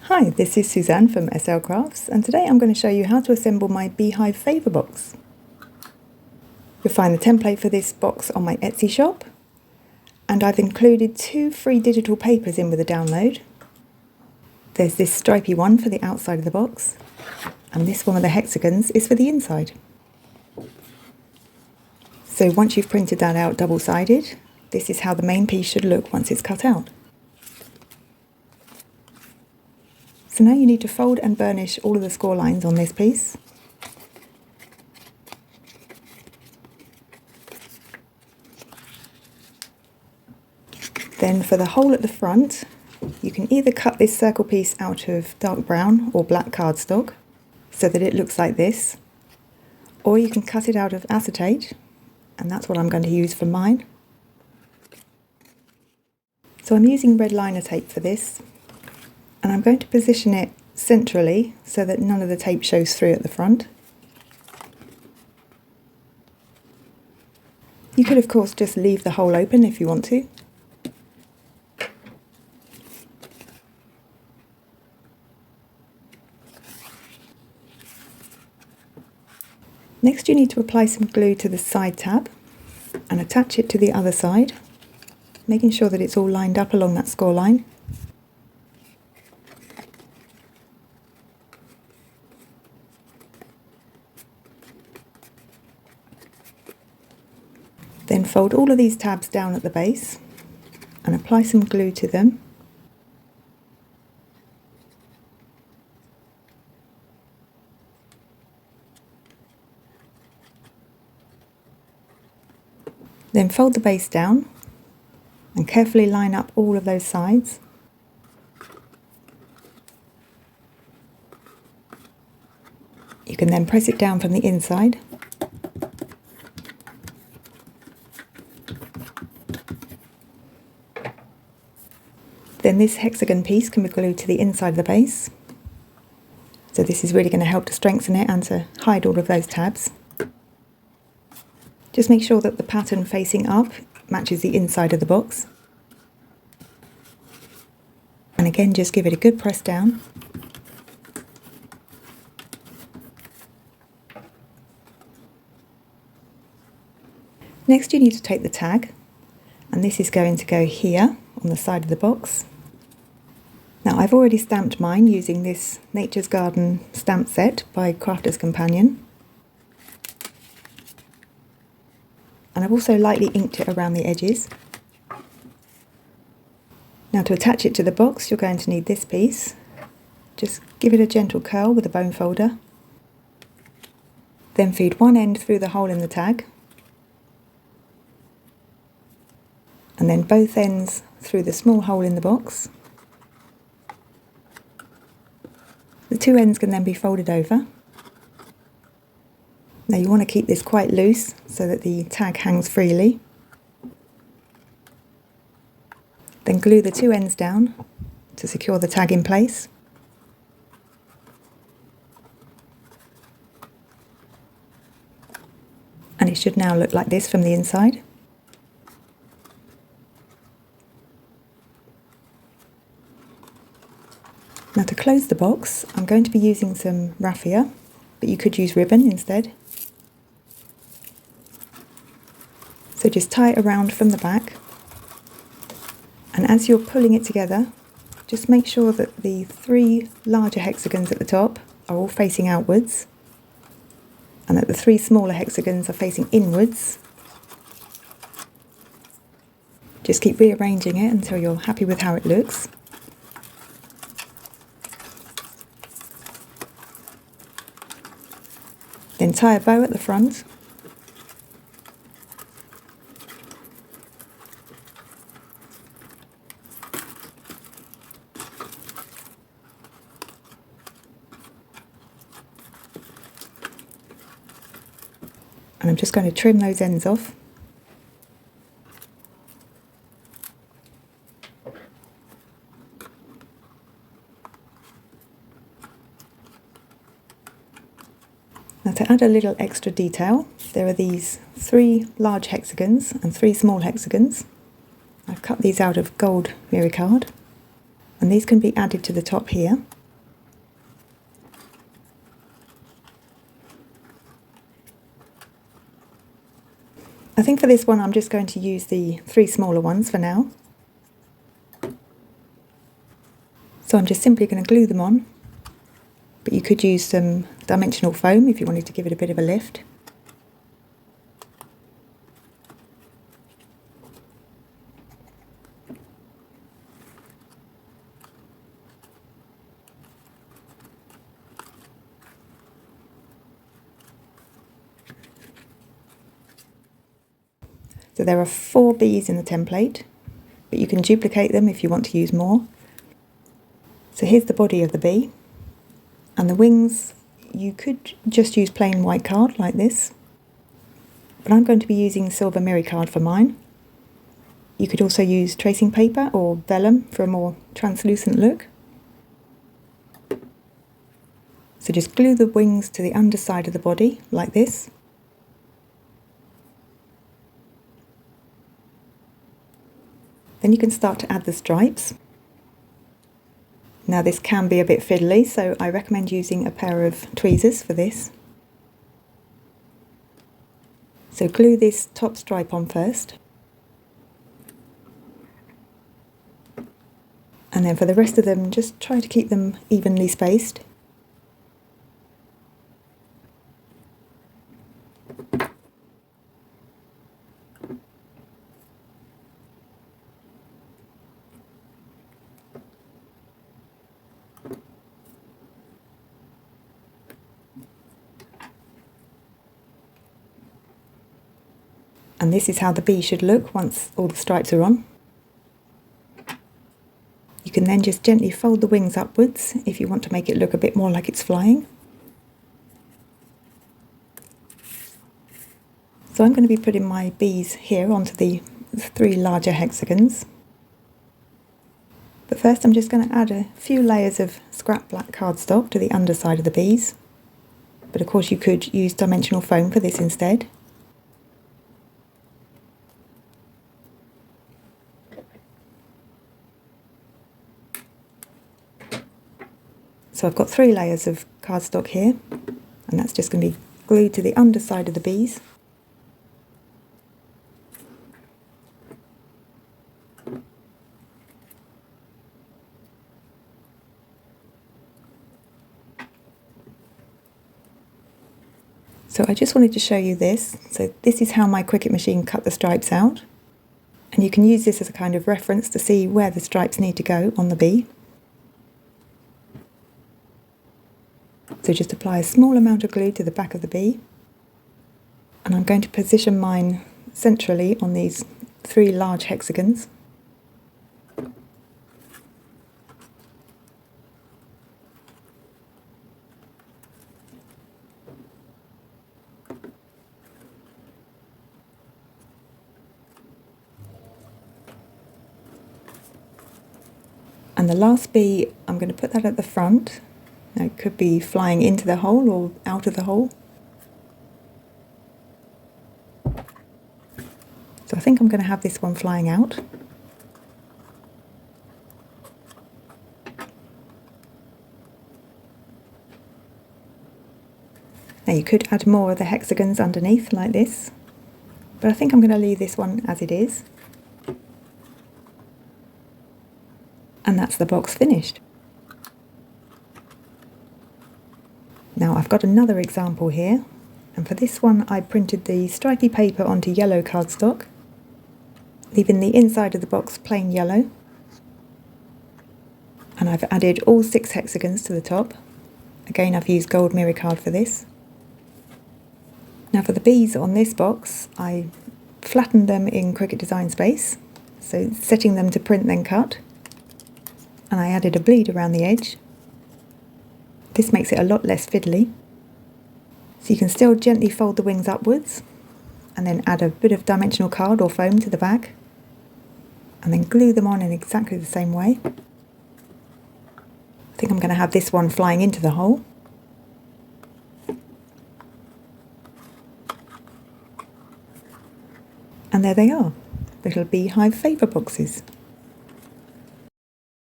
Hi, this is Suzanne from SL Crafts, and today I'm going to show you how to assemble my Beehive Favour box. You'll find the template for this box on my Etsy shop, and I've included 2 free digital papers in with the download. There's this stripy one for the outside of the box, and this one with the hexagons is for the inside. So once you've printed that out double-sided, this is how the main piece should look once it's cut out. So now you need to fold and burnish all of the score lines on this piece. Then for the hole at the front, you can either cut this circle piece out of dark brown or black cardstock so that it looks like this, or you can cut it out of acetate, and that's what I'm going to use for mine. So I'm using red liner tape for this. And I'm going to position it centrally so that none of the tape shows through at the front. You could of course just leave the hole open if you want to. Next you need to apply some glue to the side tab and attach it to the other side, making sure that it's all lined up along that score line. Then fold all of these tabs down at the base and apply some glue to them. Then fold the base down and carefully line up all of those sides. You can then press it down from the inside. Then this hexagon piece can be glued to the inside of the base. So this is really going to help to strengthen it and to hide all of those tabs. Just make sure that the pattern facing up matches the inside of the box. And again, just give it a good press down. Next you need to take the tag, and this is going to go here on the side of the box. Now I've already stamped mine using this Nature's Garden stamp set by Crafter's Companion. And I've also lightly inked it around the edges. Now to attach it to the box you're going to need this piece. Just give it a gentle curl with a bone folder. Then feed one end through the hole in the tag. And then both ends through the small hole in the box. The 2 ends can then be folded over. Now you want to keep this quite loose so that the tag hangs freely. Then glue the 2 ends down to secure the tag in place. And it should now look like this from the inside. Now to close the box, I'm going to be using some raffia, but you could use ribbon instead. So just tie it around from the back, and as you're pulling it together, just make sure that the 3 larger hexagons at the top are all facing outwards, and that the 3 smaller hexagons are facing inwards. Just keep rearranging it until you're happy with how it looks. Then tie a bow at the front. And I'm just going to trim those ends off. Now to add a little extra detail, there are these 3 large hexagons and 3 small hexagons. I've cut these out of gold mirror card, and these can be added to the top here. I think for this one I'm just going to use the 3 smaller ones for now. So I'm just simply going to glue them on, but you could use some dimensional foam if you wanted to give it a bit of a lift. So there are 4 bees in the template, but you can duplicate them if you want to use more. So here's the body of the bee, and the wings, you could just use plain white card like this, but I'm going to be using silver mirror card for mine. You could also use tracing paper or vellum for a more translucent look. So just glue the wings to the underside of the body like this. Then you can start to add the stripes. Now this can be a bit fiddly, so I recommend using a pair of tweezers for this. So glue this top stripe on first. And then for the rest of them, just try to keep them evenly spaced. And this is how the bee should look once all the stripes are on. You can then just gently fold the wings upwards if you want to make it look a bit more like it's flying. So I'm going to be putting my bees here onto the 3 larger hexagons. But first I'm just going to add a few layers of scrap black cardstock to the underside of the bees. But of course you could use dimensional foam for this instead. So I've got 3 layers of cardstock here, and that's just going to be glued to the underside of the bees. So I just wanted to show you this. So this is how my Cricut machine cut the stripes out. And you can use this as a kind of reference to see where the stripes need to go on the bee. So just apply a small amount of glue to the back of the bee. And I'm going to position mine centrally on these 3 large hexagons. And the last bee, I'm going to put that at the front. Now it could be flying into the hole or out of the hole. So I think I'm going to have this one flying out. Now you could add more of the hexagons underneath like this, but I think I'm going to leave this one as it is. And that's the box finished. Now I've got another example here, and for this one I printed the stripy paper onto yellow cardstock, leaving the inside of the box plain yellow. And I've added all 6 hexagons to the top. Again, I've used gold mirror card for this. Now for the bees on this box, I flattened them in Cricut Design Space, so setting them to print then cut. And I added a bleed around the edge. This makes it a lot less fiddly. So you can still gently fold the wings upwards and then add a bit of dimensional card or foam to the back and then glue them on in exactly the same way. I think I'm going to have this one flying into the hole. And there they are, little Beehive Favour boxes.